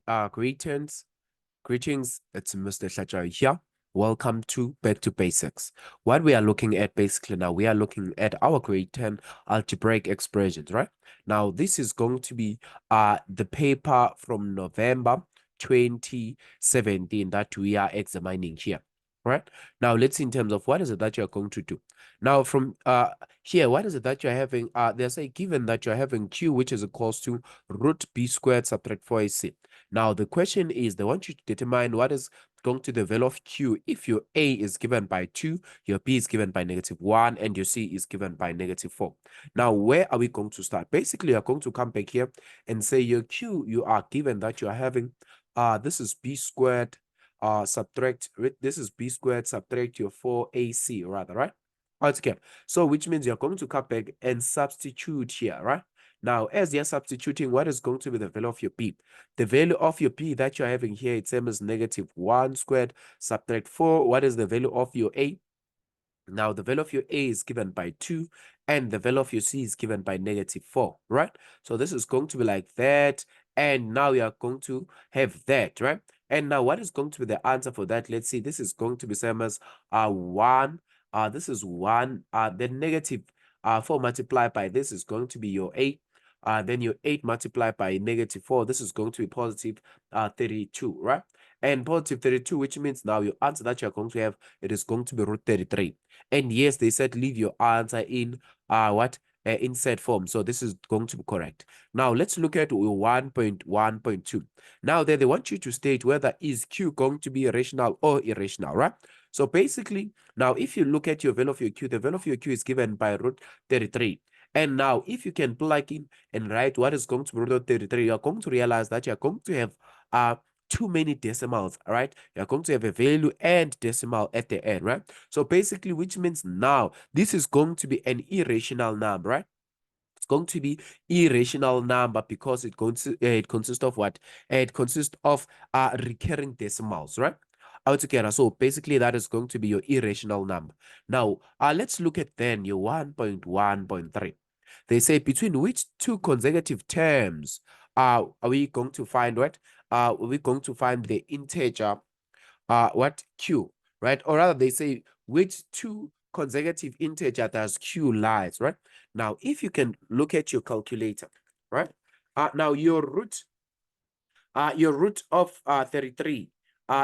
Greetings, it's Mr. Shacha here. Welcome to Back to Basics. What we are looking at basically now, we are looking at our grade 10 algebraic expressions, right? Now, this is going to be the paper from November 2017 that we are examining here. Right now, let's see in terms of what is it that you're going to do. Now, from here, what is it that you're having? There's a given that you're having q, which is equals to root b squared subtract 4ac. Now, the question is, they want you to determine what is going to the value of q if your a is given by 2, your b is given by -1, and your c is given by -4. Now, where are we going to start? Basically, you're going to come back here and say your q, you are given that you are having, this is b squared, this is b squared subtract your 4ac rather, right? Okay, so which means you're going to come back and substitute here, right? Now, as you're substituting, what is going to be the value of your b? The value of your b that you're having here, it's same as -1 squared subtract 4. What is the value of your a? Now, the value of your a is given by 2, and the value of your c is given by -4, right? So this is going to be like that, and now you are going to have that, right? And now, what is going to be the answer for that? Let's see, this is going to be same as 1. This is 1. The -4 multiplied by this is going to be your 8. Then your 8 multiplied by -4, this is going to be positive 32, right? And positive 32, which means now your answer that you're going to have, it is going to be root 33. And yes, they said leave your answer in in set form. So this is going to be correct. Now let's look at 1.1.2. Now there they want you to state whether is q going to be rational or irrational, right? So basically, now if you look at your value of your q, the value of your q is given by root 33. And now if you can plug in and write what is going to be root 33, you're going to realize that you're going to have too many decimals, right? You're going to have a value and decimal at the end, right? So basically, which means now this is going to be an irrational number, right? It's going to be irrational number because it consists of what? It consists of recurring decimals, right? Altogether. So basically, that is going to be your irrational number. Now, let's look at then your 1.1.3. They say between which two consecutive terms are we going to find what? Are we going to find the integer what q, right? Or rather, they say which two consecutive integer does q lies, right? Now, if you can look at your calculator, right? Now your root of 33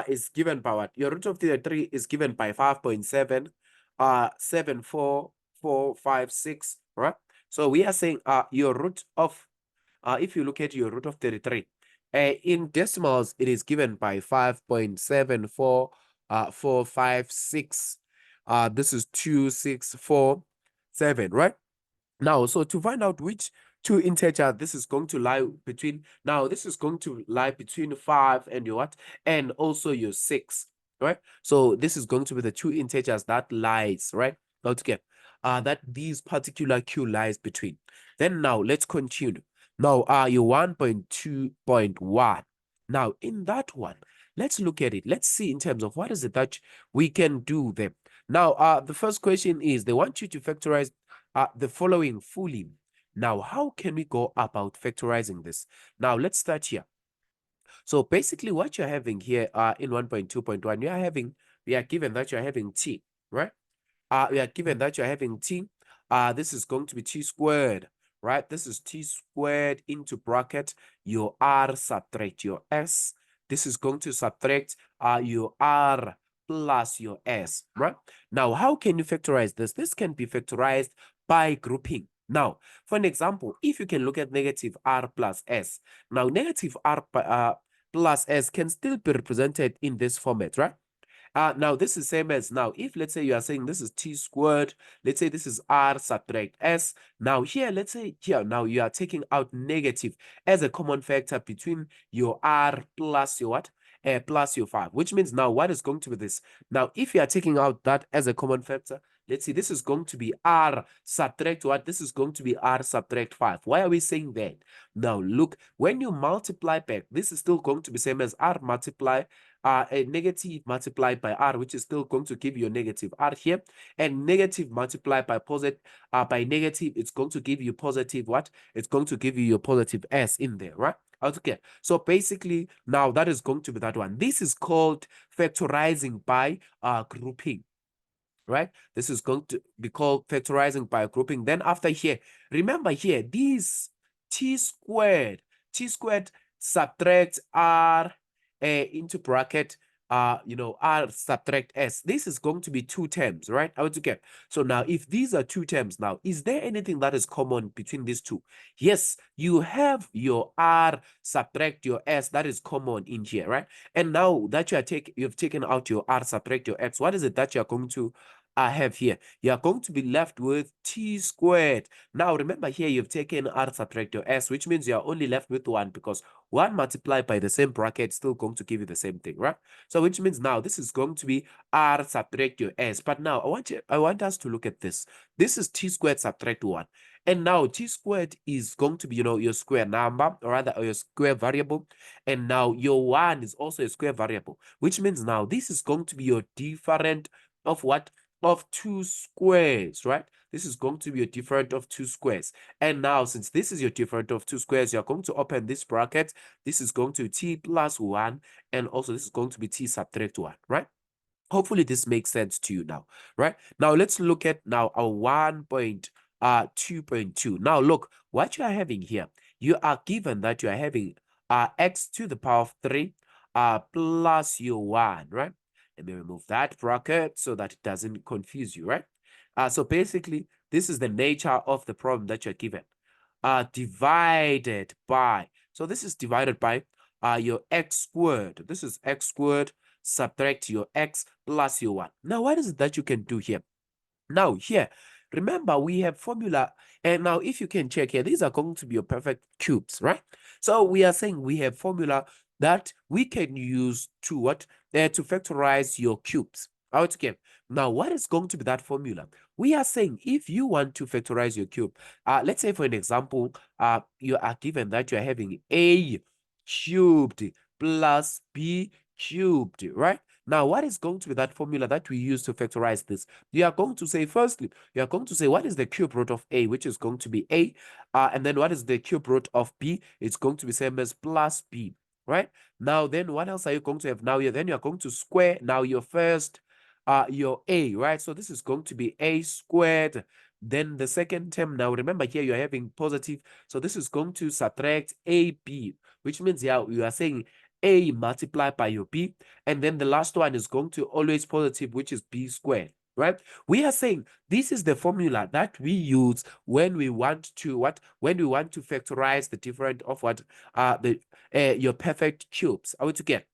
is given by what? Your root of 33 is given by 5.7 74456, right? So we are saying your root of if you look at your root of 33 in decimals, it is given by 5.74456. This is 2647, right? Now, so to find out which two integer this is going to lie between, now this is going to lie between 5 and your what? And also your 6, right? So this is going to be the two integers that lies, right? Altogether, that these particular q lies between. Then now let's continue. Now, your 1.2.1. Now, in that one, let's look at it. Let's see in terms of what is it that we can do there. Now, the first question is they want you to factorize the following fully. Now, how can we go about factorizing this? Now, let's start here. So basically what you're having here in 1.2.1, we are given that you're having t, right? We are given that you're having t. This is going to be t squared, right? This is t squared into bracket your r subtract your s. This is going to subtract your r plus your s, right? Now, how can you factorize this? This can be factorized by grouping. Now, for an example, if you can look at negative r plus s. Now, negative r plus s can still be represented in this format, right? Now this is same as now, if let's say you are saying this is t squared, let's say this is r subtract s. Now here, let's say here, now you are taking out negative as a common factor between your r plus your what? Plus your 5, which means now what is going to be this? Now, if you are taking out that as a common factor, let's see, this is going to be r subtract what? This is going to be r subtract 5. Why are we saying that? Now, look, when you multiply back, this is still going to be same as r multiply a negative multiplied by r, which is still going to give you a negative r here, and negative multiplied by positive by negative, it's going to give you positive what? It's going to give you your positive s in there, right? Okay, so basically now that is going to be that one. This is called factorizing by grouping, right? This is going to be called factorizing by grouping. Then after here, remember here, this t squared subtract r into bracket, r subtract s. This is going to be two terms, right? I want to get. So now if these are two terms now, is there anything that is common between these two? Yes, you have your r subtract your s, that is common in here, right? And now that you've taken out your r subtract your x, what is it that you're going to have here? You're going to be left with t squared. Now remember here you've taken r subtract your s, which means you're only left with 1, because 1 multiplied by the same bracket is still going to give you the same thing, right? So which means now this is going to be r subtract your s. But now I want us to look at this. This is t squared subtract 1. And now t squared is going to be, your square number, or rather your square variable. And now your 1 is also a square variable, which means now this is going to be your different of what? Of two squares, right? This is going to be a different of two squares. And now, since this is your different of two squares, you're going to open this bracket. This is going to be t plus 1, and also this is going to be t subtract 1, right? Hopefully this makes sense to you now, right? Now let's look at now our 1.2.2. Now look, what you are having here, you are given that you are having x to the power of 3 plus your 1, right? Let me remove that bracket so that it doesn't confuse you, right? So basically, this is the nature of the problem that you're given. Divided by, so this is divided by your x squared. This is x squared, subtract your x plus your 1. Now, what is it that you can do here? Now, here, remember we have formula. And now if you can check here, these are going to be your perfect cubes, right? So we are saying we have formula that we can use to what? To factorize your cubes. Okay. Now, what is going to be that formula? We are saying if you want to factorize your cube, let's say for an example, you are given that you are having a cubed plus b cubed, right? Now, what is going to be that formula that we use to factorize this? You are going to say, firstly, you are going to say, what is the cube root of a, which is going to be a, and then what is the cube root of b? It's going to be same as plus b, right? Now, then what else are you going to have now? Then you're going to square now your first, your a, right? So this is going to be a squared. Then the second term, now remember here you're having positive, so this is going to subtract ab, which means yeah, you are saying a multiplied by your b, and then the last one is going to always positive, which is b squared, right? We are saying this is the formula that we use when we want to what? When we want to factorize the different of what? Your perfect cubes. Are we together?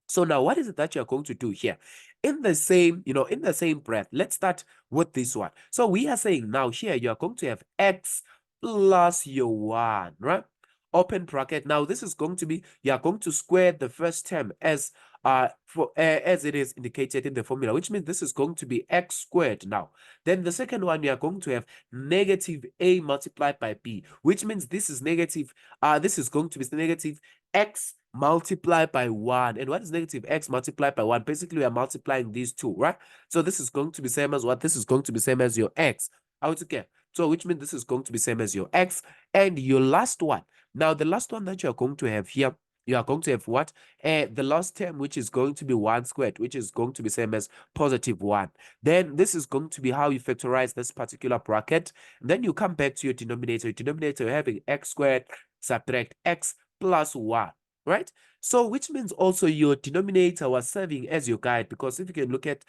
So now what is it that you're going to do here? In the same, in the same breath, let's start with this one. So we are saying now here you're going to have x plus your 1, right? Open bracket. Now this is going to be, you're going to square the first term as as it is indicated in the formula, which means this is going to be x squared now. Then the second one, you are going to have negative a multiplied by b, which means this is negative, this is going to be negative x multiplied by 1. And what is negative x multiplied by 1? Basically, we are multiplying these two, right? So this is going to be same as what? This is going to be same as your x. Okay. So which means this is going to be same as your x. And your last one. Now, the last one that you are going to have here, you are going to have what? The last term, which is going to be 1 squared, which is going to be same as positive 1. Then this is going to be how you factorize this particular bracket. And then you come back to your denominator. Your denominator, you're having x squared subtract x plus 1. Right? So which means also your denominator was serving as your guide, because if you can look at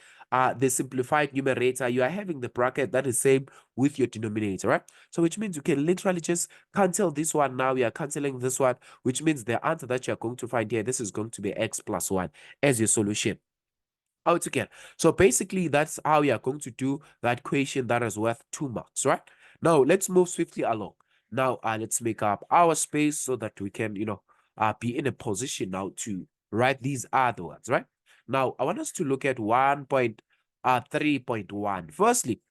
the simplified numerator, you are having the bracket that is same with your denominator, right? So which means you can literally just cancel this one. Now we are canceling this one, which means the answer that you're going to find here, this is going to be x plus 1 as your solution. Altogether. So basically, that's how you are going to do that question that is worth 2 marks, right? Now, let's move swiftly along. Now, let's make up our space so that we can, be in a position now to write these other ones, right? Now, I want us to look at 1.3.1. Firstly,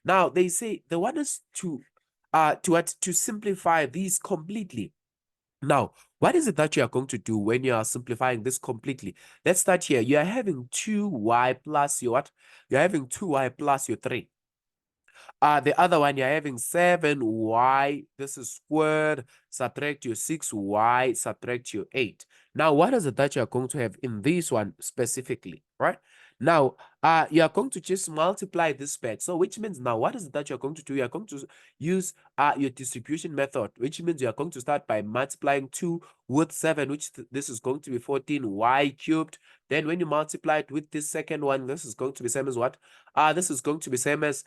now they say they want us to simplify these completely. Now, what is it that you are going to do when you are simplifying this completely? Let's start here. You are having 2y plus your what? You're having 2y plus your 3. The other one, you're having 7y, this is squared, subtract your 6y, subtract your 8. Now, what is it that you're going to have in this one specifically, right? Now, you are going to just multiply this back. So, which means now, what is it that you're going to do? You're going to use your distribution method, which means you're going to start by multiplying 2 with 7, which this is going to be 14y cubed. Then when you multiply it with this second one, this is going to be same as what? This is going to be same as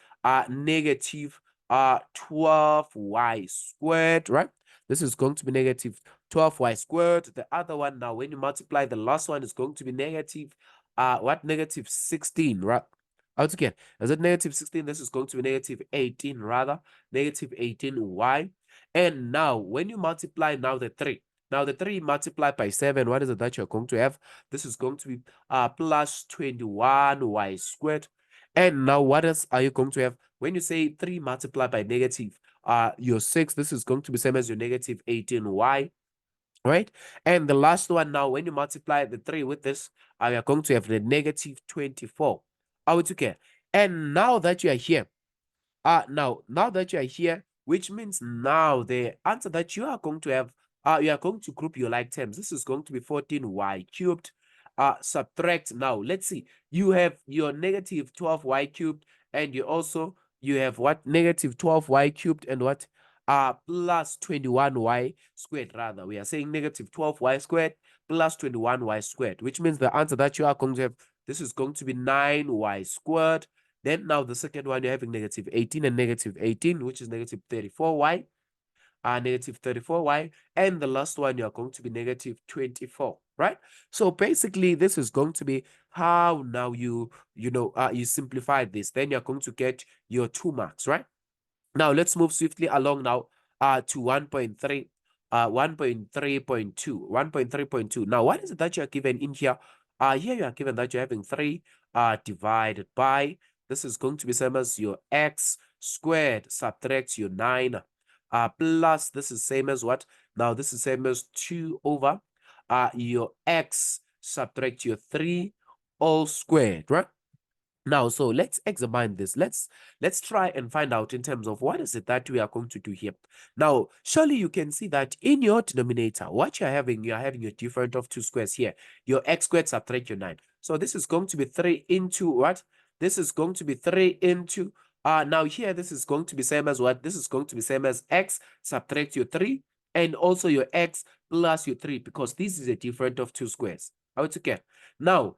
negative 12y squared, right? This is going to be negative 12y squared. The other one, now when you multiply the last one, is going to be negative negative 16, right? Out again, is it negative 16? This is going to be negative 18, rather, negative 18y. And now when you multiply now the 3, now the 3 multiplied by 7, what is it that you're going to have? This is going to be plus 21y squared. And now what else are you going to have? When you say 3 multiplied by negative your 6, this is going to be same as your negative 18y, right? And the last one, now when you multiply the 3 with this, you are going to have the negative 24. Are we okay? And now that you are here, now that you are here, which means now the answer that you are going to have, you are going to group your like terms. This is going to be 14y cubed. Subtract now. Let's see. You have your negative 12y cubed, and you have what? Negative 12y cubed and what? Plus 21y squared, rather. We are saying negative 12y squared plus 21y squared, which means the answer that you are going to have, this is going to be 9y squared. Then now the second one, you're having negative 18 and negative 18, which is negative 34y, negative 34y. And the last one, you're going to be negative 24, right? So basically, this is going to be how now you simplify this. Then you're going to get your 2 marks, right? Now let's move swiftly along now to 1.3, 1.3.2, 1.3.2. Now, what is it that you're given in here? Here you are given that you're having 3 divided by, this is going to be same as your x squared, subtract your 9, plus this is same as what? Now this is same as 2 over your x, subtract your 3 all squared, right? Now, so let's examine this. Let's try and find out in terms of what is it that we are going to do here. Now, surely you can see that in your denominator, what you're having your difference of 2 squares here. Your x squared subtract your 9. So this is going to be 3 into what? This is going to be 3 into, now here, this is going to be same as what? This is going to be same as x subtract your 3 and also your x plus your 3, because this is a difference of 2 squares. How it's okay? Now,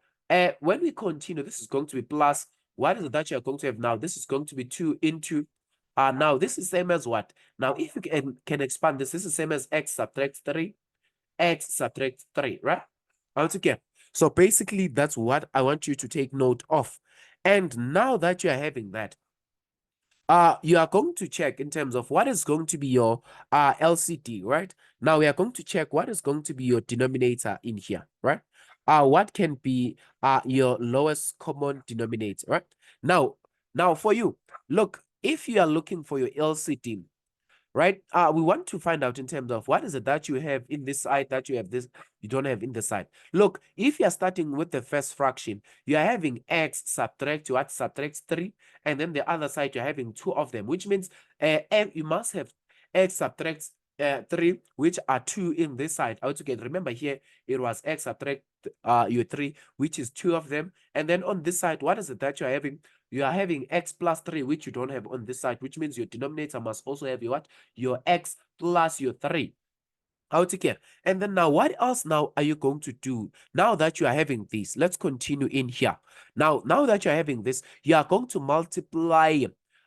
when we continue, this is going to be plus, what is it that you're going to have now? This is going to be 2 into, now this is same as what? Now, if you can expand this, this is same as x subtract 3, x subtract 3, right? How okay? So basically, that's what I want you to take note of. And now that you are having that, you are going to check in terms of what is going to be your LCD, right? Now we are going to check what is going to be your denominator in here, right? What can be your lowest common denominator, right? Now for you, look, if you are looking for your LCD, right? We want to find out in terms of what is it that you have in this side that you have this, you don't have in the side. Look, if you're starting with the first fraction, you are having x subtract what? Subtract 3, and then the other side, you're having 2 of them, which means you must have x subtract 3, which are 2 in this side. Out again, remember here, it was x subtract your 3, which is 2 of them. And then on this side, what is it that you're having? You are having x plus 3, which you don't have on this side, which means your denominator must also have your what? Your x plus your 3. How to get? And then now, what else now are you going to do? Now that you are having this, let's continue in here. Now that you're having this, you are going to multiply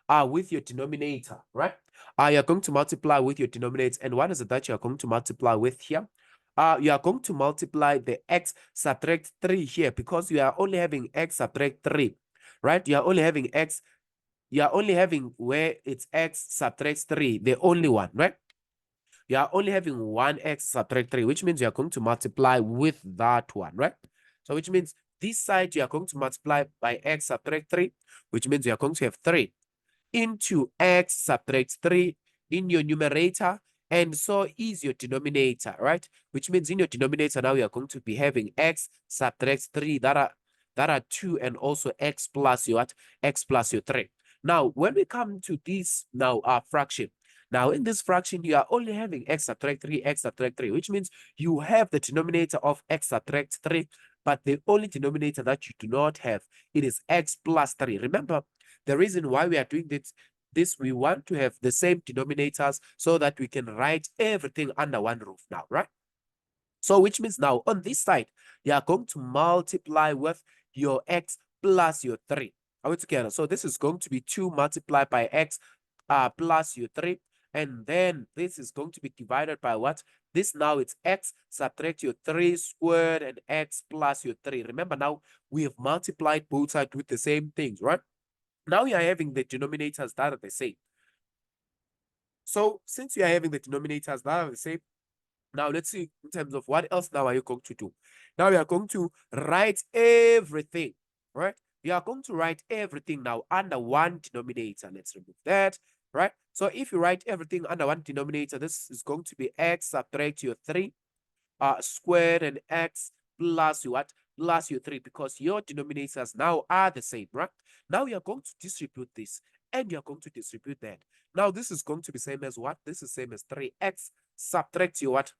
with your denominator, right? You're going to multiply with your denominator. And what is it that you're going to multiply with here? You are going to multiply the x subtract 3 here, because you are only having x subtract 3, right? You are only having x, you are only having where it's x subtracts 3, the only one, right? You are only having 1x subtract 3, which means you are going to multiply with that one, right? So which means this side you are going to multiply by x subtract 3, which means you are going to have 3 into x subtract 3 in your numerator, and so is your denominator, right? Which means in your denominator now you are going to be having x subtract 3 that are 2, and also x plus your what? X plus your 3. Now, when we come to this now fraction, now in this fraction, you are only having x subtract 3, x subtract 3, which means you have the denominator of x subtract 3, but the only denominator that you do not have, it is x plus 3. Remember, the reason why we are doing this, we want to have the same denominators so that we can write everything under one roof now, right? So which means now on this side, you are going to multiply with your x plus your 3. Are we together? So this is going to be 2 multiplied by x plus your 3. And then this is going to be divided by what? This now it's x subtract your 3 squared and x plus your 3. Remember now, we have multiplied both sides with the same things, right? Now you are having the denominators that are the same. So since you are having the denominators that are the same, now let's see in terms of what else now are you going to do. Now we are going to write everything, right? We are going to write everything now under one denominator. Let's remove that, right? So if you write everything under one denominator, this is going to be x subtract your 3 squared and x plus your what? Plus your 3, because your denominators now are the same, right? Now you are going to distribute this and you're going to distribute that. Now this is going to be same as what? This is same as 3x subtract your what?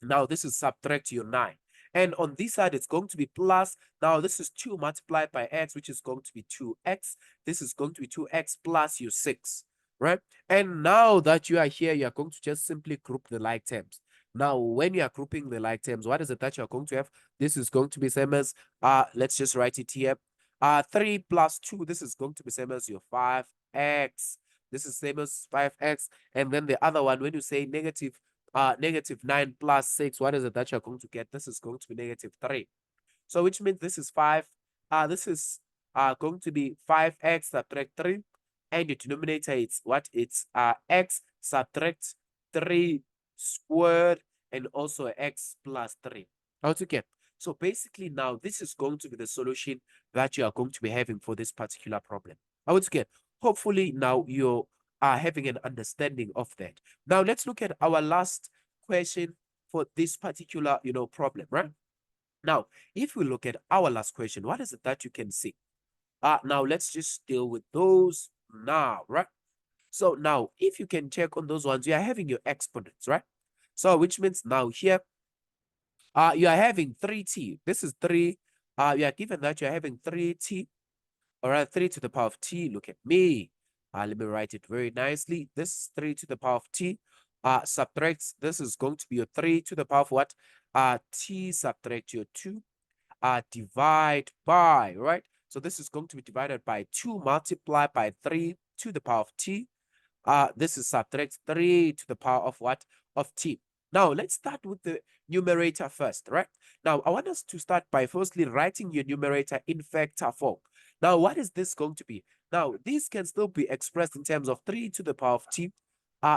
Now this is subtract your 9. And on this side, it's going to be plus. Now this is 2 multiplied by x, which is going to be 2x. This is going to be 2x plus your 6, right? And now that you are here, you are going to just simply group the like terms. Now, when you are grouping the like terms, what is it that you are going to have? This is going to be same as, let's just write it here. 3 plus 2, this is going to be same as your 5x. This is same as 5x. And then the other one, when you say negative 9 plus 6, what is it that you're going to get? This is going to be negative 3. So which means this is 5. This is going to be 5x subtract 3. And your denominator is what? It's x subtract 3 squared and also x plus 3. How to get? So basically now this is going to be the solution that you are going to be having for this particular problem. How to get? Hopefully now you are having an understanding of that. Now let's look at our last question for this particular, problem, right? Now, if we look at our last question, what is it that you can see? Now let's just deal with those now, right? So now, if you can check on those ones, you are having your exponents, right? So which means now here, you are having 3t. This is 3. You are given that you're having 3t. All right, 3 to the power of t. Look at me. Let me write it very nicely. This is 3 to the power of t. Subtracts, this is going to be your 3 to the power of what? T subtract your 2. Divide by, right? So this is going to be divided by 2 multiplied by 3 to the power of t. This is subtract 3 to the power of what? Of t. Now, let's start with the numerator first, right? Now, I want us to start by firstly writing your numerator in factor form. Now, what is this going to be? Now, this can still be expressed in terms of 3 to the power of t.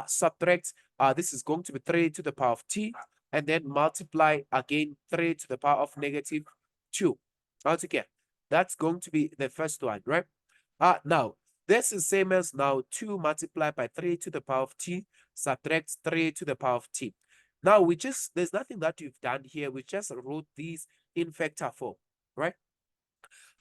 Subtract, this is going to be 3 to the power of t. And then multiply again 3 to the power of negative 2. Altogether, that's going to be the first one, right? Now, this is same as now 2 multiplied by 3 to the power of t, subtract 3 to the power of t. Now, there's nothing that you've done here. We just wrote these in factor form, right?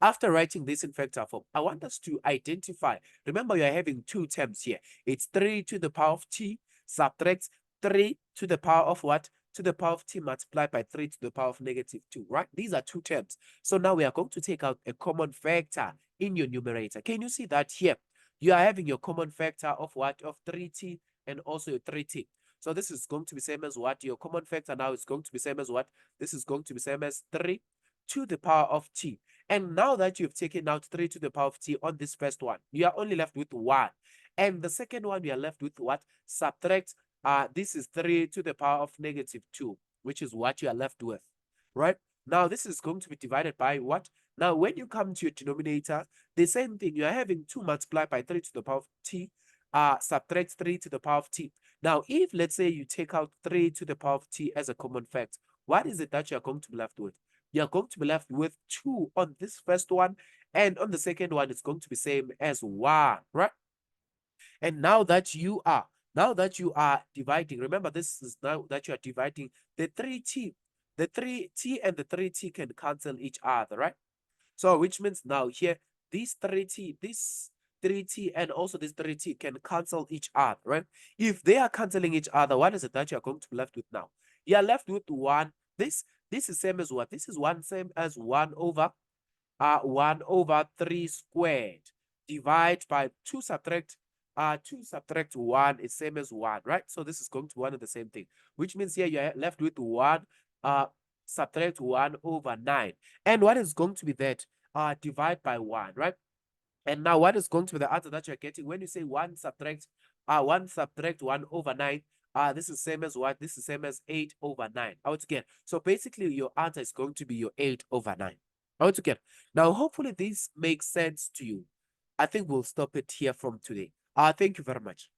After writing this in factor form, I want us to identify. Remember, you're having two terms here. It's 3 to the power of t, subtract 3 to the power of what? To the power of t multiplied by 3 to the power of negative 2, right? These are two terms. So now we are going to take out a common factor in your numerator. Can you see that here? You are having your common factor of what? Of 3t and also your 3t. So this is going to be same as what? Your common factor now is going to be same as what? This is going to be same as 3 to the power of t. And now that you've taken out 3 to the power of t on this first one, you are only left with 1. And the second one, you are left with what? Subtract, this is 3 to the power of negative 2, which is what you are left with, right? Now, this is going to be divided by what? Now, when you come to your denominator, the same thing, you are having 2 multiplied by 3 to the power of t, subtract 3 to the power of t. Now, if let's say you take out 3 to the power of t as a common fact, what is it that you are going to be left with? You're going to be left with 2 on this first one, and on the second one, it's going to be same as 1, right? And now that you are dividing, remember this is now that you are dividing the 3t. The 3t and the 3t can cancel each other, right? So which means now here, this 3t, this 3t and also this 3t can cancel each other, right? If they are canceling each other, what is it that you are going to be left with now? You are left with 1. This is same as what? This is same as 1 over 3 squared. Divide by 2 subtract 1 is same as 1, right? So this is going to be one and the same thing, which means here you're left with 1 subtract 1 over 9. And what is going to be that? Divide by 1, right? And now what is going to be the answer that you're getting when you say 1 subtract 1 over 9? This is same as what? This is same as 8 over 9. Out again. So basically your answer is going to be your 8 over 9. Out again. Now hopefully this makes sense to you. I think we'll stop it here from today. Thank you very much.